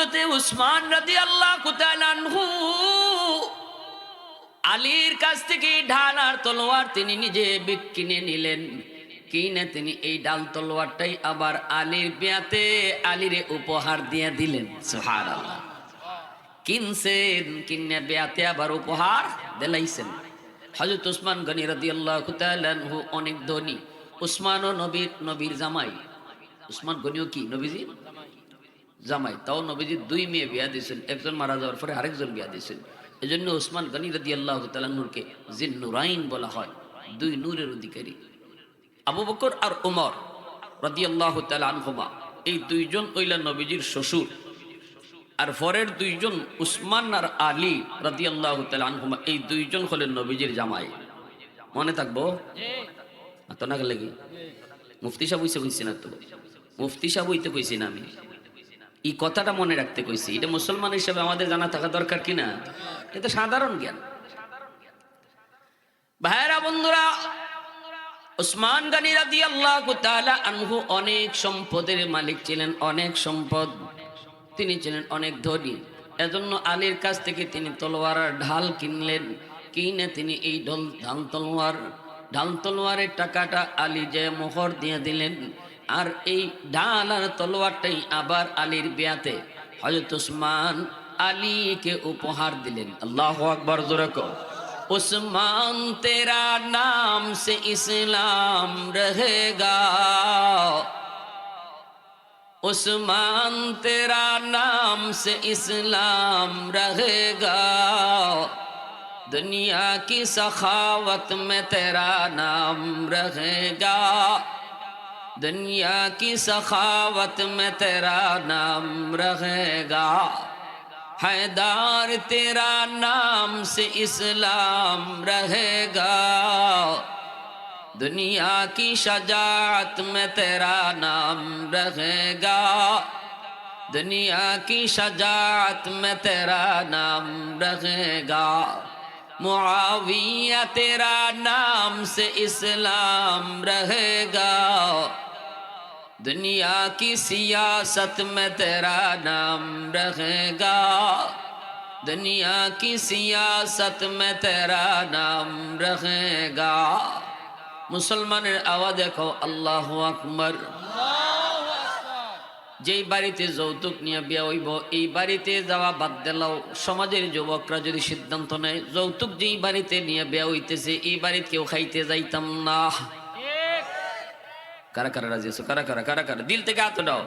হযরতে উসমান রাদিয়াল্লাহু তাআলা আনহু আলীর কাছ থেকে ঢাল আর তলোয়ার তিনি নিজে কিনে নিলেন। কিনে তিনি এই ডাল তলোয়ারটাই আবার আলীর বিয়াতে আলীরে উপহার দিয়ে দিলেন। সুবহানাল্লাহ। কিনছেন, কিনে বিয়াতে আবার উপহার দিলাইছেন। হযরত উসমান গনি রাদিয়াল্লাহু তাআলা আনহু অনেক ধনী। উসমানও নবীর জামাই। উসমান গনিও কি নবীজির জামাই। তাও নবীজির দুই মেয়ে বিয়া দিয়েছেন, একজন মারা যাওয়ার পরে আরেকজন বিয়া দিয়েছেন। এই জন্য উসমান গনি রাদিয়াল্লাহু তাআলা নূরকে জিন্নুরাইন বলা হয়, দুই নূরের অধিকারী। আবু বকর আর ওমর রাদিয়াল্লাহু তাআলা আনহুমা এই দুইজন হইলেন নবীজির শ্বশুর, আর পরের দুইজন উসমান আর আলী রাদিয়াল্লাহু তাআলা আনহুমা এই দুইজন হলেন নবীজির জামাই। মনে থাকবো তো না গেলে কি মুফতি সাহেব হইছে কইছি না তো, মুফতি সাহেব হইতে কইছি না আমি, এই কথাটা মনে রাখতে কইছি। এটা মুসলমান হিসেবে আমাদের জানা থাকা দরকার কিনা, এটা সাধারণ জ্ঞান। ভাইরা বন্ধুরা, উসমান গনি রাদিয়াল্লাহু তাআলা আনহু অনেক সম্পদের মালিক ছিলেন, অনেক সম্পদ, তিনি ছিলেন অনেক ধনী। এজন্য আলীর কাছ থেকে তিনি তলোয়ার আর ঢাল কিনলেন। কিনে তিনি এই ঢাল তলোয়ারের টাকাটা আলী যে মোহর দিয়ে দিলেন, আর এই ঢাল আর তলোয়ারটাই আবার আলীর বিয়াতে হযরত উসমান আলীকে উপহার দিলেন। আল্লাহু আকবার, জোরে কও। उस्मान तेरा नाम से इस्लाम रहेगा, उस्मान तेरा नाम से इस्लाम रहेगा, दुनिया की सखावत में तेरा नाम रहेगा, दुनिया की सखावत में तेरा नाम रहेगा, हैदार तेरा नाम से इस्लाम रहेगा, दुनिया की शजाअत में तेरा नाम रहेगा, दुनिया की शजाअत में तेरा नाम रहेगा, मुआविया तेरा नाम से इस्लाम रहेगा, दुनिया की सियासत में तेरा नाम रहेगा, दुनिया की सियासत में तेरा नाम रहेगा। मुसलमाনের আওয়াজ দেখো, আল্লাহু আকবার। যেই বাড়িতে যৌতুক নিয়ে বিয়া হইব এই বাড়িতে যাওয়া বাদ দিলাও। সমাজের যুবকরা যদি সিদ্ধান্ত নেয় যৌতুক যেই বাড়িতে নিয়ে বিয়া হইতেছে এই বাড়িতে কেউ খাইতে যাইতাম না। কারা কারা রাজি আছো? কারা কারা কারা কারা দিল থেকে হাত দাও।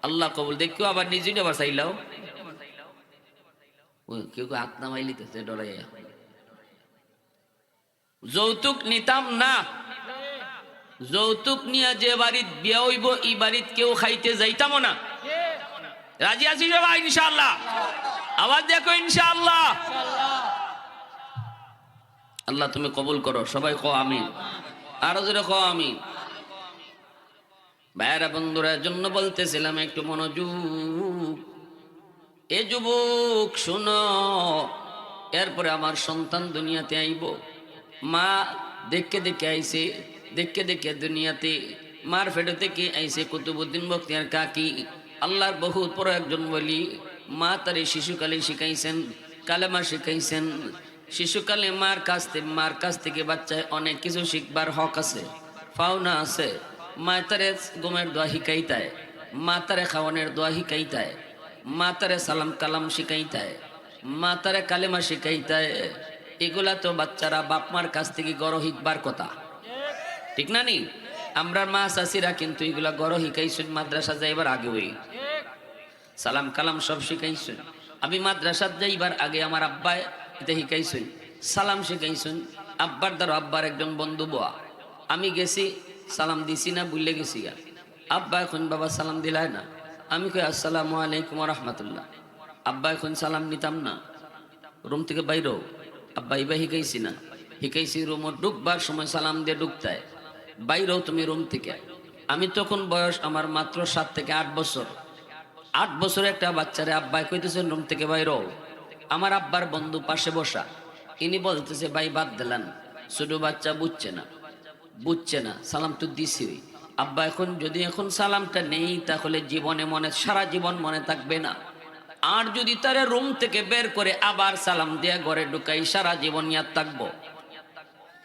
আল্লাহ কবুল। দেখো আবার নিজে আবার চাইলাও, কেউ কেউ হাত নামাই লিতেছে ডরাইয়া। যৌতুক নিতাম না। যৌতুক নিয়ে যে বাড়িত বিয়া হইব এই বাড়িত কেউ খাইতে যাইতাম না। রাজি আছি সবাই ইনশাআল্লাহ? আওয়াজ দেখো ইনশাআল্লাহ। আল্লাহ তুমি কবুল করো। সবাই কও আমিন। আরো জোরে কও আমিন। ভাইরা বন্ধুরা, জন্য বলতেছিলাম একটু মনোযোগ। এ যুবক শুনো, এরপরে আমার সন্তান দুনিয়াতে আইব। মা দেখে দেখে আইছে, দেখে দেখে দুনিয়াতে মার ফেটে থেকে আইছে কুতুবউদ্দিন বখতিয়ার কাকি, আল্লাহর বহুত বড় একজন বলি। মা তারে শিশুকালে শিখাইছেন, কালেমা শিখাইছেন। শিশুকালে মার কাছ থেকে বাচ্চায় অনেক কিছু শিখবার হক আছে, পাওনা আছে। মা তারে ঘুমের দোয়া শিখাইতায়, মা তারে খাওয়ানোর দোয়া শিখাইতায়, মা তারে সালাম কালাম শিখাইতায়, মা তারে কালেমা শিখাইতায়। এগুলা তো বাচ্চারা বাপ মার কাছ থেকে গড় শিখবার কথা, ঠিক না নি? আমরা মা চাষিরা কিন্তু এগুলা গড় শিখাইছেন মাদ্রাসা যাইবার আগে। ওই সালাম কালাম সব শিখাইছেন। আমি মাদ্রাসাত যাইবার আগে আমার আব্বায় এটা শিখাইছেন, সালাম শিখাইছেন। আব্বার দ্বারা আব্বার একজন বন্ধু বোয়া, আমি গেছি সালাম দিছি না, বুঝলে গেছি। আব্বা এখন বাবা সালাম দিলায় না। আমি কই আসসালামু আলাইকুম ওয়া রাহমাতুল্লাহ। আব্বা এখন সালাম নিতাম না। রুম থেকে বাইরেও আব্বা ইবা শিখাইছি না, শিখাইছি রুমে ঢুকবার সময় সালাম দিয়ে ঢুকতায়, বাইরেও তুমি রুম থেকে। আমি তখন বয়স আমার মাত্র 7 থেকে 8 বছর। 8 বছরের একটা বাচ্চারে আব্বাই কইতেছেন রুম থেকে বাইরেও। আমার আব্বার বন্ধু পাশে বসা, ইনি বলতেছে ভাই বাদ দিলেন, ছোট বাচ্চা বুঝছে না, সালাম তো দিছি। আব্বা এখন যদি এখন সালামটা নেই তাহলে জীবনে মনে সারা জীবন মনে থাকবে না। আর যদি তারে রুম থেকে বের করে আবার সালাম দিয়া ঘরে ঢুকাই সারা জীবন ইয়াদ থাকবো।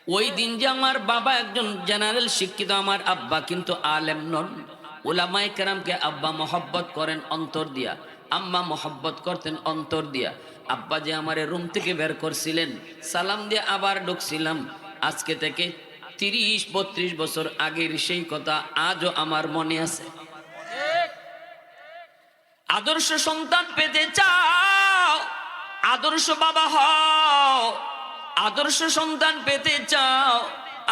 ওই দিন যে আমার বাবা একজন জেনারেল শিক্ষিত, আমার আব্বা কিন্তু আলেম নন। উলামায়ে কেরামকে আব্বা মহব্বত করেন অন্তর দিয়া, আম্মা মহব্বত করতেন অন্তর দিয়া। আব্বা যে আমারে রুম থেকে বের করছিলেন, সালাম দিয়ে আবার ঢুকছিলাম, আজকে থেকে 30-32 বছর আগের সেই কথা আজও আমার মনে আছে। আদর্শ সন্তান পেতে চাও, আদর্শ বাবা হও। আদর্শ সন্তান পেতে চাও,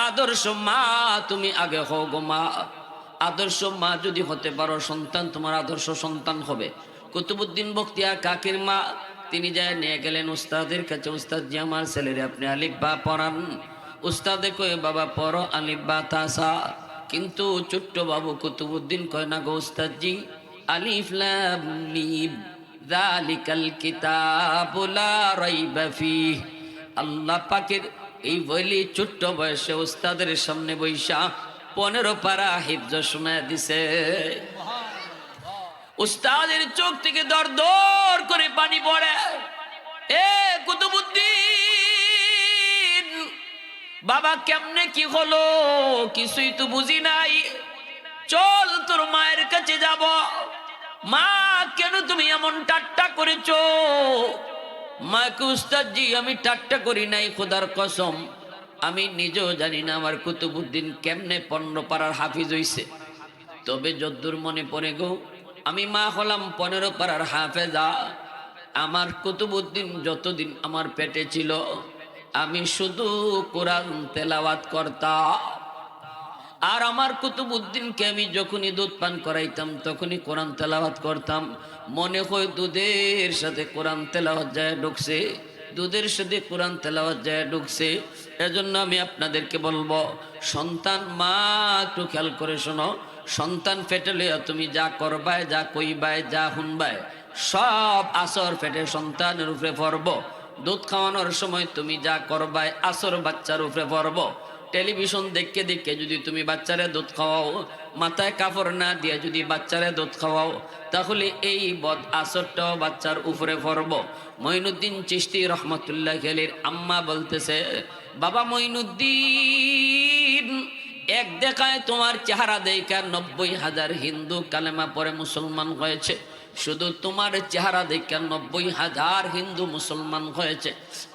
আদর্শ মা তুমি আগে হও গো মা। আদর্শ মা যদি হতে পারো, সন্তান তোমার আদর্শ সন্তান হবে। কুতুবউদ্দিন বখতিয়ার কাকির মা, তিনি যায় নিয়ে গেলেন উস্তাদের কাছে, উস্তাদ জি আমার ছেলেরে আপনি আলিফ বা পড়ান। উস্তাদে কয়ে বাবা পড়ো আলিফ বা তাসা। কিন্তু ছোট্ট বাবু কুতুবউদ্দিন কয় না গো উস্তাদ জি, আলিফ লাম মিম যালিকাল কিতাবু লা রাইবা ফিহ। আল্লাহ পাকের এই বলি ছোট্ট বয়সে উস্তাদের সামনে বৈশা 15 পারা হিফজ শোনায় দিছে। উস্তাদের চোখ থেকে দর দর করে পানি পড়ে। এ কুতুবউদ্দিন বাবা কেমনে কি হলো কিছুই তো বুঝি নাই, চল তোর মায়ের কাছে যাব। মা কেন তুমি এমন ঠাট্টা করেছো? মাকে উস্তাদ জি আমি ঠাট্টা করি নাই, খোদার কসম আমি নিজেও জানি না আমার কুতুবউদ্দিন কেমনে 15 পারার হাফিজ হইছে। তবে যদ্দুর মনে পড়ে গো, আমি মা হলাম 15 পারার হাফেজা। আমার কুতুবউদ্দিন যতদিন আমার পেটে ছিল আমি শুধু কোরআন তেলাওয়াত করতাম। আর আমার কুতুবউদ্দিনকে আমি যখনই দুধ পান করাইতাম তখনই কোরআন তেলাওয়াত করতাম। মনে হয় দুধের সাথে কোরআন তেলাওয়াত যায় ঢুকছে, দুধের সাথে কোরআন তেলাওয়াত যায় ঢুকছে। এজন্য আমি আপনাদেরকে বলবো, সন্তান মা একটু খেয়াল করে শোনো, সন্তান ফেটে লইয়া তুমি যা করবায়, যা কইবায়, যা শুনবায়, সব আসর ফেটে সন্তানের উপরে পড়ব। দুধ খাওয়ানোর সময় তুমি যা করবায় আসর বাচ্চার উপরে পড়ব। টেলিভিশন দেখে দেখে যদি তুমি বাচ্চারে দুধ খাওয়াও, মাথায় কাপড় না দিয়ে যদি বাচ্চারে দুধ খাওয়াও, তাহলে এই বদ আসরটাও বাচ্চার উপরে পড়ব। মঈনুদ্দিন চিশতি রহমতুল্লাহ আলাইহির আম্মা বলতেছে, বাবা মঈনুদ্দিন এক দেখায় তোমার চেহারা দেখা 90,000 হিন্দু কালেমা পড়ে মুসলমান হয়েছে। শুধু তোমার চেহারা দেখে 90,000 হিন্দু মুসলমান হয়েছে।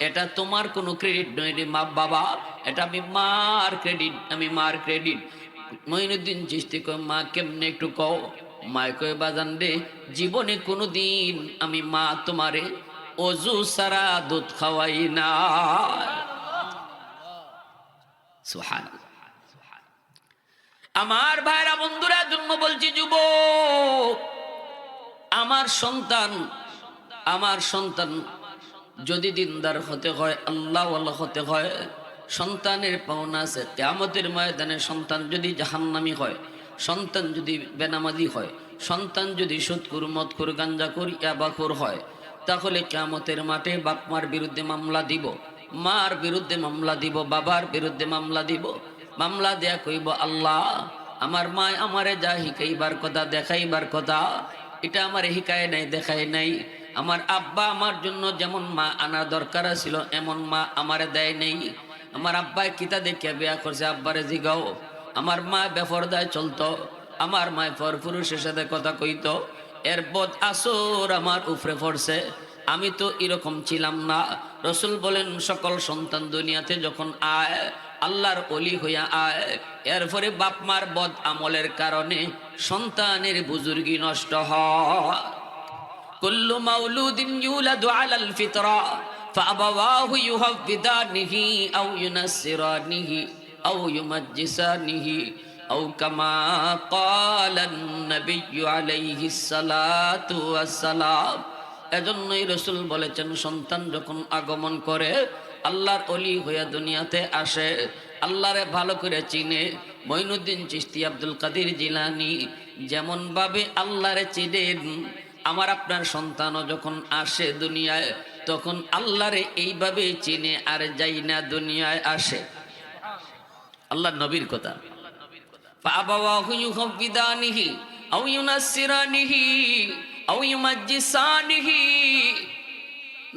এটা তোমার কোনো ক্রেডিট নয় রে মা বাবা, এটা আমি মার ক্রেডিট, আমি মার ক্রেডিট। মঈনুদ্দিন চিশতি কয় মা কেমনে একটু কও। মায় কয় বাজান রে, জীবনে কোনো দিন আমি মা তোমারে অজু সারা দুধ খাওয়াই না। সুবহানাল্লাহ। আমার ভাইরা বন্ধুরা জন্ম বলছি যুবক, আমার সন্তান যদি দিনদার হতে হয়, আল্লাহওয়ালা হতে হয়, সন্তানের পাওনা আছে। কিয়ামতের ময়দানে সন্তান যদি জাহান্নামী হয়, সন্তান যদি বেনামাজি হয়, সন্তান যদি সুদখোর, মদখোর, গাঞ্জাখোর, ইয়াবাখোর হয়, তাহলে কিয়ামতের মাঠে বাপ মার বিরুদ্ধে মামলা দিব, মার বিরুদ্ধে মামলা দিব, বাবার বিরুদ্ধে মামলা দিব। মামলা দেয়া কইব, আল্লাহ আমার মা আমারে যা শিখাইবার কথা, দেখাইবার কথা, এটা আমার শিখায় নাই, দেখায় নাই। আমার আব্বা আমার জন্য যেমন মা আনা দরকার ছিল এমন মা আমারে দেয় নেই। আমার আব্বাই কিতা দেখে বিয়া করছে, আব্বারে জিগাও। আমার মা বেপরদায় চলতো, আমার মায় পরপুরুষের সাথে কথা কইতো, এর বদ আসর আমার উপরে পড়ছে। আমি তো এরকম ছিলাম না। রসুল বলেন, সকল সন্তান দুনিয়াতে যখন আয় আল্লাহর ওলি হইয়া আয়, এরপরে বাপ মার বদ আমলের কারণে সন্তানের বুজুর্গি নষ্ট হয়। কুল্লু মাউলুদিন ইউলাদু আলাল ফিতরা ফাআবাওয়াহু ইউহাব্বিদানিহি আও ইউনাসসিরানিহি আও ইউমাজ্জিসানিহি আও কামা ক্বালান নবিয়্যু আলাইহিস সালাতু ওয়াস সালাম। এজন্যই রাসূল বলেছেন, সন্তান যখন আগমন করে আল্লাহর ওলি হইয়া দুনিয়াতে আসে, আল্লাহরে ভালো করে চিনে। মঈনুদ্দিন চিশতি আব্দুল কাদের জিলানী যেমন ভাবে আল্লাহরে চিনেন, আমার আপনার সন্তানও যখন আসে দুনিয়ায় তখন আল্লাহরে এইভাবে চিনে আর যাই না দুনিয়ায় আসে। আল্লাহর নবীর কথা, ফাআবাওয়াহু ইউহাব্বিদানিহি আও ইউনাসসিরানিহি আও ইউমাজ্জিসানিহি,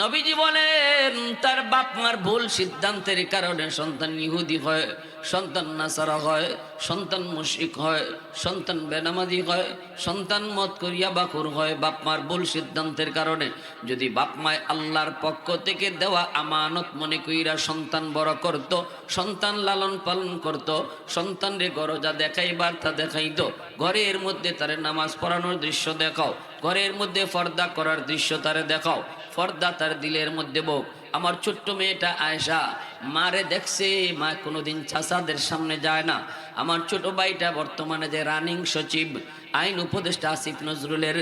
নবীজি বলেন তার বাপ মার ভুল সিদ্ধান্তের কারণে সন্তান ইহুদি হয়, সন্তান নাসারা হয়, সন্তান মুশরিক হয়, সন্তান বেনামাজি হয়, সন্তান মত করিয়া বাকুর হয়। বাপ মার ভুল সিদ্ধান্তের কারণে যদি বাপ মায় আল্লাহর পক্ষ থেকে দেওয়া আমানত মনে কইরা সন্তান বড় করত, সন্তান লালন পালন করত, সন্তান রে গরজা দেখাইবার তা দেখাইত, ঘরের মধ্যে তারে নামাজ পড়ানোর দৃশ্য দেখাও, ঘরের মধ্যে পর্দা করার দৃশ্য তারে দেখাও, পর্দা তার দিলের মধ্যে বোক। আমার ছোট্ট মেয়েটা আয়েশা মারে দেখছে, মা কোনোদিন চাচাদের সামনে যায় না। আমার ছোট ভাইটা বর্তমানে যে রানিং সচিব, আইন উপদেষ্টা আসিফ নজরুলের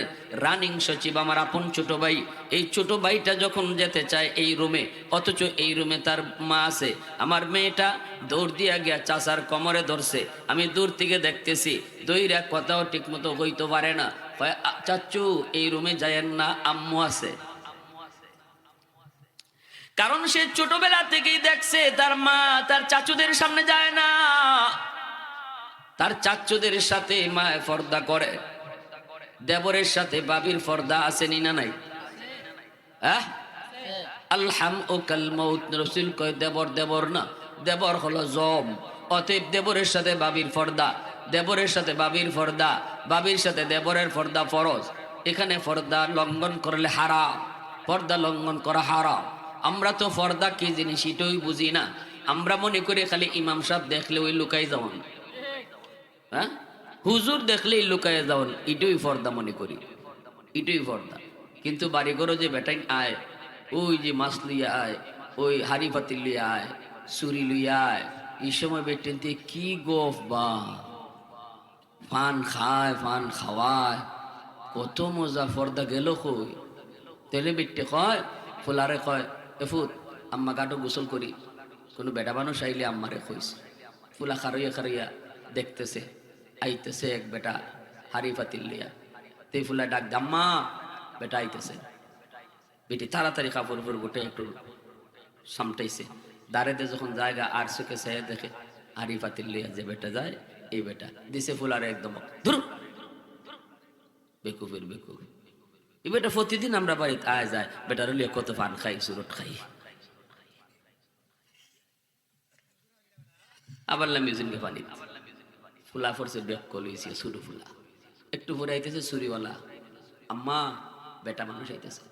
রানিং সচিব, আমার আপন ছোট ভাই, এই ছোট ভাইটা যখন যেতে চায় এই রুমে, অথচ এই রুমে তার মা আছে, আমার মেয়েটা দৌড় দিয়া গিয়া চাচার কোমরে ধরছে। আমি দূর থেকে দেখতেছি, দইরা কথাও ঠিক মতো হইতে পারে না, চাচ্চু এই রুমে যায়েন না, আম্মু আছে। কারণ সে ছোটবেলা থেকেই দেখছে তার মা তার চাচুদের সামনে যায় না, তার চাচুদের সাথে মা পর্দা করে, দেবরের সাথে বাবির পর্দা আছে নি না নাই? আলহাম ও কাল মউত, রাসূল কয় দেবর দেবর না, দেবর হলো জম। অতএব দেবরের সাথে বাবির পর্দা, দেবরের সাথে বাবির পর্দা, বাবির সাথে দেবরের পর্দা ফরজ। এখানে পর্দা লঙ্ঘন করলে হারাম, পর্দা লঙ্ঘন করা হারাম। আমরা তো পর্দা কি জিনিস এটাই বুঝি না, আমরা মনে করি খালি ইমাম সাহেব দেখলে ওই লুকাই যাওয়ান, হ্যাঁ হুজুর দেখলেই লুকাই যাওয়ান, এটাই পর্দা মনে করি, এটাই পর্দা। কিন্তু বাড়ি ঘরে যে বেটাই আয়, ওই যে মাছ লইয়া আয়, ওই হাড়ি পাতিল লইয়া আয়, চুরি লইয়া আয়, এই সময় বেটেন কি গোফ বা পান খায়, পান খাওয়ায়, কত মজা। পর্দা গেল কই? তেলে বেটে কয়, ফুলারে কয় এফুত আম্মা গাটো গোসল করি। কোনো বেটা মানুষ আইলে আম্মারে কইছে, ফুলা খারইয়া খারইয়া দেখতেছে, আইতেছে এক বেটা হাড়ি পাতিল লিয়া, তে ফুলা ডাক দে, আম্মা বেটা আইতেছে। বেটি তাড়াতাড়ি কাপড় উপর গোটে একটু সামটাইছে, দাঁড়াতে যখন জায়গা আর চোখে সে দেখে হাড়ি পাতিল লিয়া যে বেটা যায়, এই বেটা দিছে ফুলারে একদম ধুর, বেকুফের বেকুফ। এই বেটা প্রতিদিন আমরা বাড়িতে আয় যায়, বেটার লিয়ে কত পান খাই, সুরট খাই, আবার লামিউজিনকে পানি ফুলা ফরছে ব্যাগ কলিয়েছে, সুরু ফুলা একটু পরে আইতেছে চুরিওয়ালা, আম্মা বেটা মানুষ আইতেছে।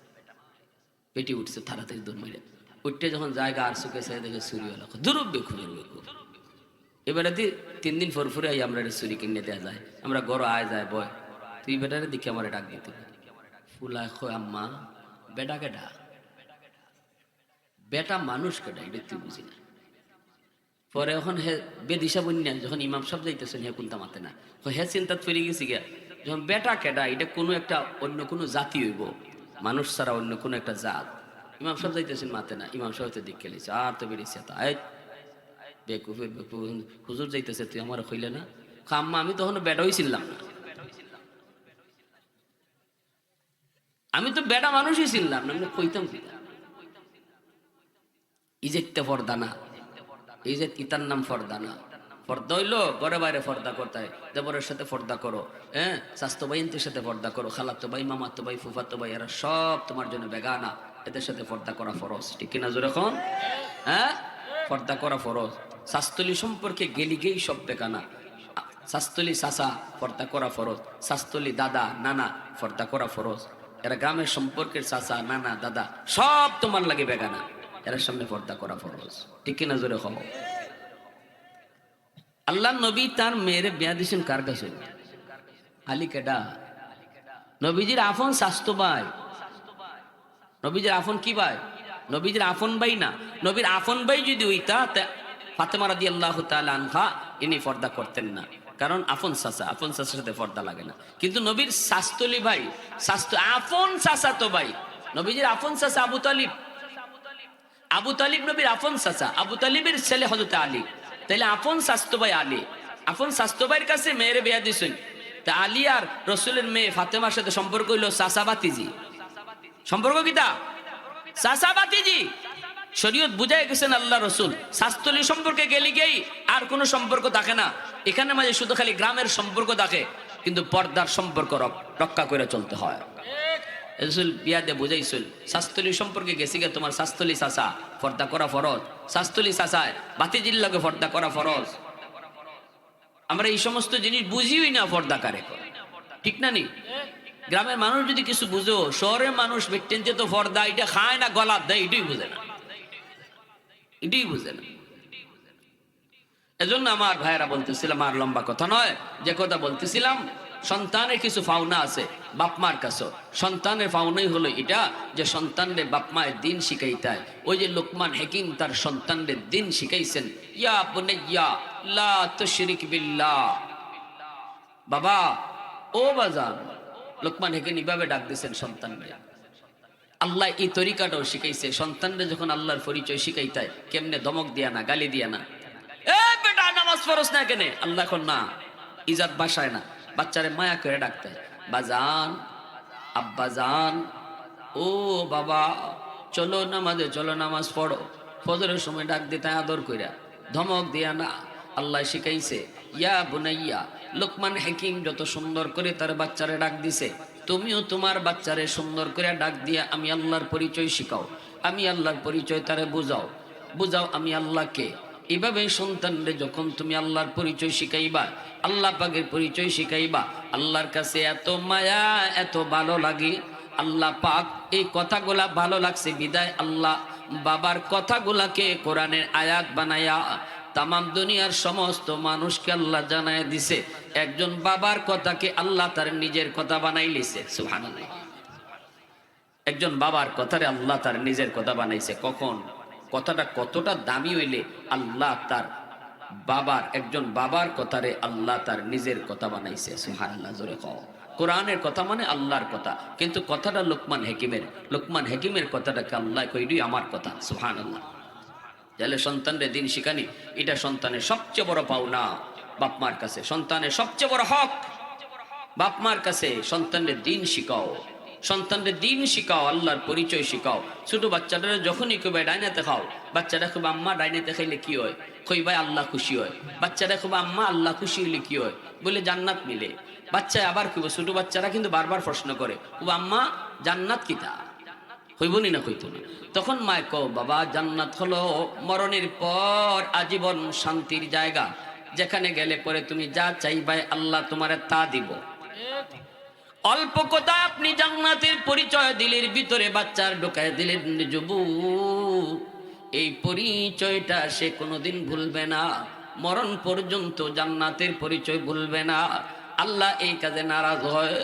পেটি উঠছে তাড়াতাড়ি দৌড় মাইরে, উঠতে যখন জায়গা আর চোখে সে দেখে চুরিওয়ালা দুরূপ বেকুফের বেকুফ। এবারে 3 দিন পর পরে আই আমরা চুরি কিনে দেওয়া যায়, আমরা গড় আয় যায় বয়, তুই বেটারে দেখে আমার ডাক দিতে। ফুলা কয় আম্মা বেটা কেডা? বেটা মানুষ কেডা এটা তুই বুঝি না। পরে এখন হে বেদিশা বন্যা যখন ইমাম সাহেব যাইতেছেন, হে কোনটা মাতে না, হে চিন্তা ফিরে গেছি গিয়া, যখন বেটা কেডা এটা কোনো একটা অন্য কোনো জাতি হইব, মানুষ ছাড়া অন্য কোনো একটা জাত। ইমাম সাহেব যাইতেছেন মাতে না, ইমাম সাহেব তো দিক খেলেছে আর তো বেরিয়েছে, তাই বেকুফের বেকু, হুজুর যাইতেছে তুই আমার কইলে না? আম্মা আমি তখন বেটা হইছিলাম না, আমি তো বেটা মানুষই ছিলাম না, আমি কইতাম কি ইজেতে পর্দা না, এই যে ইতার নাম পর্দা না। পর্দা হইলো ঘরে বাইরে পর্দা করতে হয়, দেবরের সাথে পর্দা করো, হ্যাঁ স্বাস্থ্য ভাইয়ের সাথে পর্দা করো, খালাতো ভাই মামাতো ভাই ফুফাতো ভাই এরা সব তোমার জন্য বেগানা, এদের সাথে পর্দা করা ফরজ, ঠিক কিনা জোরে এখন? হ্যাঁ পর্দা করা ফরজ। শাস্তলি সম্পর্কে গেলি গেই সব বেগানা, শাস্তলি চাচা পর্দা করা ফরজ, শাস্তলি দাদা নানা পর্দা করা ফরজ। এরা গ্রামের সম্পর্কের চাচা নানা দাদা সব তোমার লাগে বেগানা, এর সামনে পর্দা করা ফরজ, ঠিক কিনা জোরে হও। আল্লাহ নবী তার মেয়েরে বিয়া দিয়েছেন কার কাছে? আলী কেডা? নবীজির আফন স্বাস্থ্য ভাই, নবীজির আফন কি ভাই? নবীজির আফন ভাই না, নবীর আফন ভাই যদি হইতা ফাতেমা রাদিয়াল্লাহু তাআলা আনহা ইনি পর্দা করতেন না, কারণ আফন চাচা, আফন চাচার সাথে পর্দা লাগে না। কিন্তু নবীর শাস্তলি ভাই, শাস্ত আফন চাচা তো ভাই, নবীজির আফন চাচা আবু তালিব, আবু তালিব নবীর আফন চাচা, আবু তালিবের ছেলে হযরত আলী, তাইলে আফন স্বাস্থ্য ভাই আলী, আফন স্বাস্থ্য ভাইয়ের কাছে মেয়েরে বিয়া দিছেন। তা আলী আর রসুলের মেয়ে ফাতেমার সাথে সম্পর্ক হইল চাচা বাতিজি, সম্পর্ক কিতা? চাচা বাতিজি। শরীয়ত বুঝাই গেছেন আল্লাহ রসুল, শাস্তলি সম্পর্কে গেলি গেই আর কোনো সম্পর্ক থাকে না, এখানে মাঝে শুধু খালি গ্রামের সম্পর্ক থাকে, কিন্তু পর্দার সম্পর্ক রক্ষা করে চলতে হয়। রসুল বিয়াদে বুঝাইছিল শাস্তলি সম্পর্কে গেছি গে তোমার শাস্তলি চাচা পর্দা করা ফরজ, শাস্তলি চাচায় বাতিজির লগে পর্দা করা ফরজ। আমরা এই সমস্ত জিনিস বুঝিই না পর্দা কারে করে, ঠিক না নি? গ্রামের মানুষ যদি কিছু বুঝো, শহরের মানুষ ব্যক্তিতে তো পর্দা এটা খায় না গলা দেয়, এটাই বুঝে না, এটাই বুঝে না। এজন্য আমার ভাইয়েরা বলতেছিলাম, আর লম্বা কথা নয়, যে কথা বলতেছিলাম, সন্তানের কিছু পাওনা আছে বাপ মার কাছে। সন্তানের পাওনাই হলো এটা যে সন্তানদের বাপ মায়ের দিন শিখাইতে। ওই যে লোকমান হাকিম তার সন্তানদের দিন শিখাইছেন, ইয়া বুনাইয়া লা তুশরিক বিল্লাহ, বাবা ও বাজান। লোকমান হাকিম এইভাবে ডাক দিয়েছেন সন্তানদের। আল্লাহ এই তরিকাটাও শিখাইছে সন্তানদের যখন আল্লাহর পরিচয় শিখাইতে, কেমনে দমক দিয়া না, গালি দিয়া না, এ বেটা নামাজ পড়ছ না কেন, আল্লাহ এখন না, ইজাত বাসায় না, বাচ্চারে মায়া করে ডাকতে, বাজান আব্বা জান, ও বাবা চলো নামাজে চলো, নামাজ পড়ো। ফজরের সময় ডাক দিতে আদর কইরা, ধমক দিয়া না। আল্লাহ শিখাইছে ইয়া বুনাইয়া। লোকমান হাকিম যত সুন্দর করে তার বাচ্চারে ডাক দিছে, তুমিও তোমার বাচ্চারে সুন্দর করে ডাক দিয়া আমি আল্লাহর পরিচয় শিখাও, আমি আল্লাহর পরিচয় তারে বুঝাও, বুঝাও আমি আল্লাহকে। এভাবে সন্তানরে যখন তুমি আল্লাহর পরিচয় শিখাইবা, আল্লাহ পাকের পরিচয় শিখাইবা, আল্লাহর কাছে এত মায়া এত ভালো লাগে। আল্লাহ পাক এই কথাগুলা ভালো লাগছে বিদায় আল্লাহ বাবার কথাগুলাকে কোরআনের আয়াত বানায়া তামাম দুনিয়ার সমস্ত মানুষকে আল্লাহ জানায় দিছে। একজন বাবার কথাকে আল্লাহ তার নিজের কথা বানাই লিছে, সুবহানাল্লাহ। একজন বাবার কথারে আল্লাহ তার নিজের কথা বানাইছে। কখন? কথাটা কতটা দামি হইলে আল্লাহ তার বাবার, একজন বাবার কথারে আল্লাহ তার নিজের কথা বানাইছে, সুবহানাল্লাহ। জোরে কও। কোরআনের কথা মানে আল্লাহর কথা, কিন্তু কথাটা লোকমান হাকিমের। লোকমান হাকিমের কথাটাকে আল্লাহ কইডি আমার কথা, সুবহানাল্লাহ। তাহলে সন্তানদের দিন শিখানি, এটা সন্তানের সবচেয়ে বড় পাওনা বাপ মার কাছে। সন্তানের সবচেয়ে বড় হক বাপ মার কাছে। সন্তানদের দিন শিখাও, সন্তানদের দিন শিখাও, আল্লাহর পরিচয় শিখাও। ছোট বাচ্চাটা যখনই কইবা ডাইনাতে খাও, বাচ্চাটা খুব আম্মা ডাইনাতে খাইলে কি হয়, কইবাই আল্লাহ খুশি হয়। বাচ্চাটা খুব আম্মা আল্লাহ খুশি হইলে কি হয়, বলে জান্নাত মিলে। বাচ্চা আবার কইব, ছোট বাচ্চারা কিন্তু বারবার প্রশ্ন করে, ও আম্মা জান্নাত কিতা, হইবনি না কইতো না। তখন মায় কও, বাবা জান্নাত হলো মরণের পর আজীবন শান্তির জায়গা, যেখানে গেলে পরে তুমি যা চাইবাই আল্লাহ তোমারে তা দিব। অল্প কথা আপনি জান্নাতের পরিচয় দিলের ভিতরে বাচ্চার ঢোকায় দিলেন যুবক, এই পরিচয়টা সে কোনোদিন ভুলবে না, মরণ পর্যন্ত জান্নাতের পরিচয় ভুলবে না। আল্লাহ এই কাজে নারাজ হয়।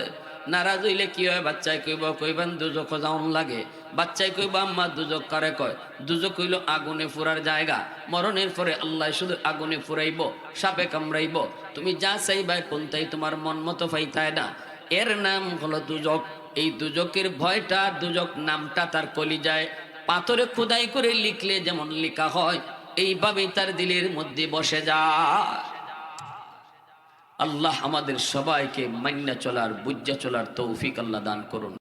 নারাজ হইলে কি হয়? বাচ্চায় কইব, কইবেন দুজক যাওন লাগে। বাচ্চায় কইব আম্মা দুজক কারে কয়? দুজক হইল আগুনে ফুরার জায়গা। মরণের পরে আল্লাহ শুধু আগুনে ফুরাইব, সাপে কামড়াইব। তুমি যা চাইবাই কোনটাই তোমার মন মতো পাইতায় না। এর নাম হলো দুজক। এই দুজকের ভয়টা, দুজক নামটা তার কলিজায় পাথরে খোদাই করে লিখলে যেমন লেখা হয়, এইভাবেই তার দিলের মধ্যে বসে যায়। আল্লাহ আমাদের সবাইকে মান্না চলার, বুঝা চলার তৌফিক আল্লাহ দান করুন।